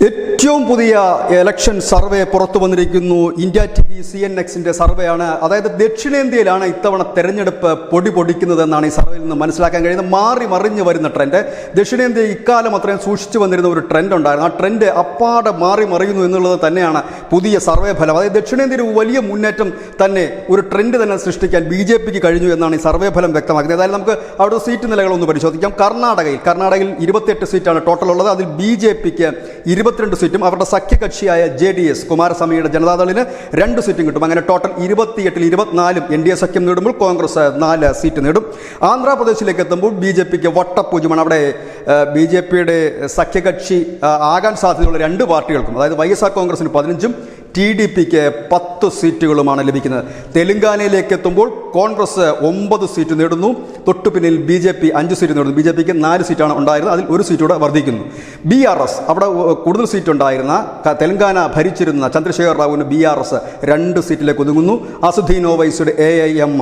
ഏറ്റവും പുതിയ election survey പുറത്തു വന്നിരിക്കുന്നു. India TV CNXന്റെ സർവേയാണ്. അതായത് ദക്ഷിണേന്ത്യയിലാണ് ഇത്തവണ തെരഞ്ഞെടുപ്പ് പൊടി പൊടിക്കുന്നതെന്നാണ് ഈ സർവേയിൽ നിന്ന് മനസ്സിലാക്കാൻ കഴിയുന്നത്. മാറി മറിഞ്ഞു വരുന്ന ട്രെൻഡ്. ദക്ഷിണേന്ത്യ ഇക്കാലം അത്രയും സൂക്ഷിച്ചു വന്നിരുന്ന ഒരു ട്രെൻഡ് ഉണ്ടായിരുന്നു. ആ ട്രെൻഡ് അപ്പാടെ മാറി മറിയുന്നു എന്നുള്ളത് തന്നെയാണ് പുതിയ സർവേ ഫലം. അതായത് ദക്ഷിണേന്ത്യയിൽ വലിയ മുന്നേറ്റം തന്നെ, ഒരു ട്രെൻഡ് തന്നെ സൃഷ്ടിക്കാൻ BJPക്ക് കഴിഞ്ഞു എന്നാണ് ഈ സർവേ ഫലം വ്യക്തമാക്കുന്നത്. അതായത് നമുക്ക് അവിടെ സീറ്റ് നിലകളൊന്ന് പരിശോധിക്കാം. കർണാടകയിൽ 28 സീറ്റാണ് ടോട്ടൽ ഉള്ളത്. അതിൽ BJPക്ക് 22 സീറ്റും അവരുടെ സഖ്യകക്ഷിയായ JDS കുമാരസ്വാമിയുടെ ജനതാദളിന് 2 സീറ്റും കിട്ടും. അങ്ങനെ ടോട്ടൽ 28-ൽ 24 NDA സഖ്യം നേടുമ്പോൾ കോൺഗ്രസ് 4 സീറ്റ് നേടും. ആന്ധ്രാപ്രദേശിലേക്ക് എത്തുമ്പോൾ BJPക്ക് വട്ടപൂജ്യമാണ്. അവിടെ BJPയുടെ സഖ്യകക്ഷി ആകാൻ സാധ്യതയുള്ള 2 പാർട്ടികൾക്കും, അതായത് YSR കോൺഗ്രസിന് 15ഉം TDPക്ക് 10 സീറ്റുകളുമാണ് ലഭിക്കുന്നത്. തെലങ്കാനയിലേക്ക് എത്തുമ്പോൾ കോൺഗ്രസ് 9 സീറ്റ് നേടുന്നു. തൊട്ടു പിന്നിൽ BJP 5 സീറ്റ് നേടുന്നു. BJPക്ക് 4 സീറ്റാണ് ഉണ്ടായിരുന്നത്, അതിൽ 1 സീറ്റൂടെ വർദ്ധിക്കുന്നു. BRS അവിടെ കൂടുതൽ സീറ്റ് ഉണ്ടായിരുന്ന തെലങ്കാന ഭരിച്ചിരുന്ന ചന്ദ്രശേഖർ റാവുവിന് BRS 2 സീറ്റിലേക്ക് ഒതുങ്ങുന്നു. അസുധീൻ ഓവൈസിയുടെ AIM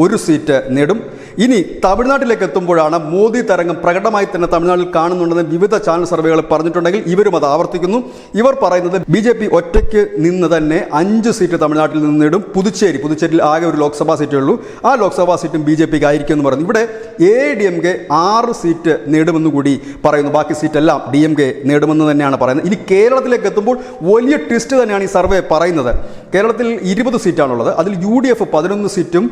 1 സീറ്റ് നേടും. ഇനി തമിഴ്നാട്ടിലേക്ക് എത്തുമ്പോഴാണ് മോദി തരംഗം പ്രകടമായി തന്നെ തമിഴ്നാട്ടിൽ കാണുന്നുണ്ടെന്ന് വിവിധ ചാനൽ സർവേകൾ പറഞ്ഞിട്ടുണ്ടെങ്കിൽ ഇവരും അത് ആവർത്തിക്കുന്നു. ഇവർ പറയുന്നത് BJP ഒറ്റയ്ക്ക് നിന്ന് തന്നെ 5 സീറ്റ് തമിഴ്നാട്ടിൽ നിന്ന് നേടും. പുതുച്ചേരിയിൽ ആകെ ഒരു ലോക്സഭാ സീറ്റേ ഉള്ളൂ. ആ ലോക്സഭാ സീറ്റും BJPക്ക് ആയിരിക്കും എന്ന് പറയുന്നു. ഇവിടെ ADMK 6 സീറ്റ് നേടുമെന്ന് കൂടി പറയുന്നു. ബാക്കി സീറ്റെല്ലാം DMK നേടുമെന്ന് തന്നെയാണ് പറയുന്നത്. ഇനി കേരളത്തിലേക്ക് എത്തുമ്പോൾ വലിയ ട്വിസ്റ്റ് തന്നെയാണ് ഈ സർവേ പറയുന്നത്. കേരളത്തിൽ 20 സീറ്റാണുള്ളത്. അതിൽ UDF 11 സീറ്റും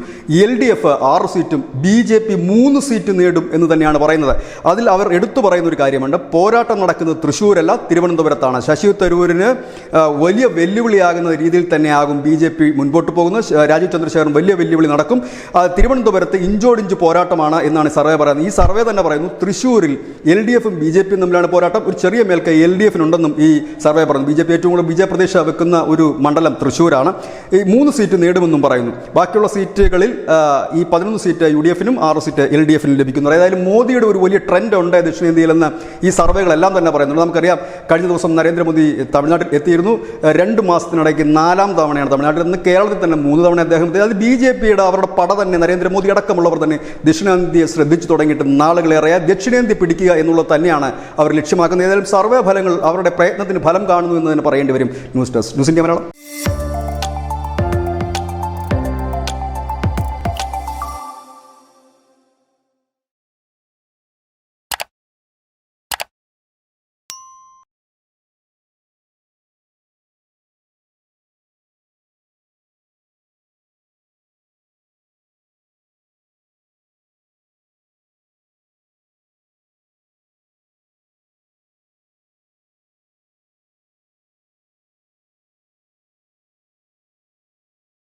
LDF 6 സീറ്റും BJP 3 സീറ്റ് നേടും എന്ന് തന്നെയാണ് പറയുന്നത്. അതിൽ അവർ എടുത്തു പറയുന്ന ഒരു കാര്യമുണ്ട്. പോരാട്ടം നടക്കുന്നത് തൃശ്ശൂരല്ല, തിരുവനന്തപുരത്താണ്. ശശി തരൂരിന് വലിയ വെല്ലുവിളിയാകുന്ന രീതിയിൽ തന്നെയാകും BJP മുൻപോട്ട് പോകുന്നത്. രാജീവ് ചന്ദ്രശേഖരൻ വലിയ വെല്ലുവിളി നടക്കും. തിരുവനന്തപുരത്ത് ഇഞ്ചോടിഞ്ച് പോരാട്ടമാണ് എന്നാണ് സർവേ പറയുന്നത്. ഈ സർവേ തന്നെ പറയുന്നു തൃശ്ശൂരിൽ LDFും BJPയും തമ്മിലാണ് പോരാട്ടം. ഒരു ചെറിയ മേൽക്കൈ LDFിനുണ്ടെന്നും ഈ സർവേ പറയുന്നു. BJP ഏറ്റവും കൂടുതൽ വിജയപ്രതീക്ഷ വെക്കുന്ന ഒരു മണ്ഡലം തൃശ്ശൂരാണ്. ഈ 3 സീറ്റ് നേടുമെന്നും പറയുന്നു. ബാക്കിയുള്ള സീറ്റുകളിൽ ഈ 11 സീറ്റ് UDFിനും 6 സീറ്റ് LDFിനും ലഭിക്കുന്നു. ഏതായാലും മോദിയുടെ ഒരു വലിയ ട്രെൻഡ് ഉണ്ട് ദക്ഷിണേന്ത്യയിലെന്ന് ഈ സർവേകളെല്ലാം തന്നെ പറയുന്നുണ്ട്. നമുക്കറിയാം, കഴിഞ്ഞ ദിവസം നരേന്ദ്രമോദി തമിഴ്നാട്ടിൽ എത്തിയിരുന്നു. 2 മാസത്തിനിടയ്ക്ക് 4ാം തവണയാണ് തമിഴ്നാട്ടിൽ നിന്ന്. കേരളത്തിൽ തന്നെ 3 തവണ അദ്ദേഹം എത്തി. അത് BJPയുടെ അവരുടെ പട തന്നെ, നരേന്ദ്രമോദി അടക്കമുള്ളവർ തന്നെ ദക്ഷിണേന്ത്യയെ ശ്രദ്ധിച്ചു തുടങ്ങിയിട്ട് നാളുകളേറെ. ദക്ഷിണേന്ത്യ പിടിക്കുക എന്നുള്ളത് തന്നെയാണ് അവർ ലക്ഷ്യമാക്കുന്നത്. ഏതായാലും സർവേ ഫലങ്ങൾ അവരുടെ പ്രയത്നത്തിന് ഫലം കാണുന്നു എന്ന് തന്നെ പറയേണ്ടി വരും. News India Malayalam.